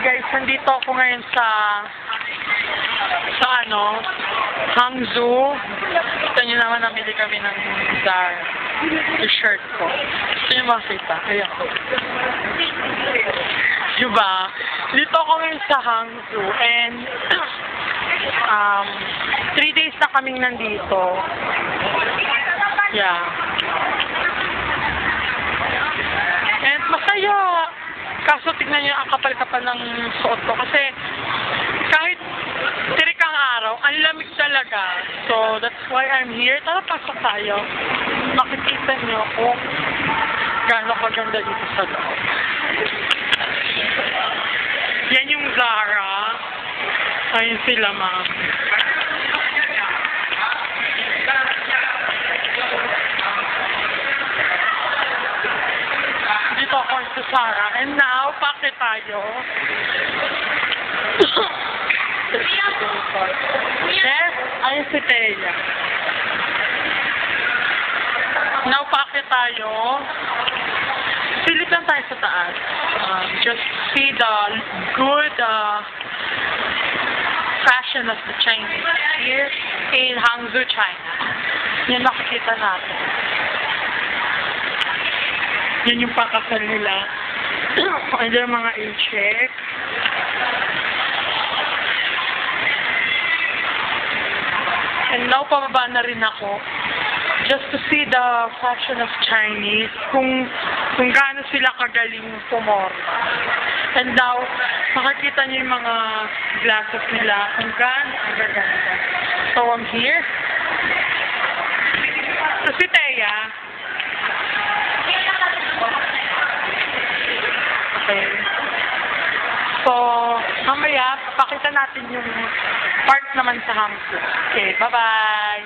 guys, nandito ako ngayon sa Hangzhou. Kita nyo naman, namili kami ng Zara. Yung shirt ko. Gusto nyo makita? Ayan ko. Diba? Dito ako ngayon sa Hangzhou and 3 days na kaming nandito. Yeah. And masaya. Kaso tignan nyo ang kapal-kapal ng suot ko kasi kahit tirik ang araw, ang lamig talaga. So, that's why I'm here. Tara, pasok tayo. Makikita nyo kung gaano kaganda dito sa loob. Yan yung Zara. Ayun sila, ma'am. Dito ako sa Zara. And now, pakit tayo. Yes, ayun si Teya. Now, pakit tayo. Silip lang tayo sa taas. Just see the good fashion of the Chinese here in Hangzhou, China. Yan makikita natin. Yan yung pakasal nila. Andiyan mga A-check. And now, pababa na rin ako. Just to see the fashion of Chinese. Kung gaano sila kagaling pumorma. And now, makikita niyo yung mga glasses nila. Kung gaano ang gaganda. So, I'm here. So, si Teya. Okay. So, mamaya, pakita natin yung part naman sa Hangzhou. Okay, bye-bye!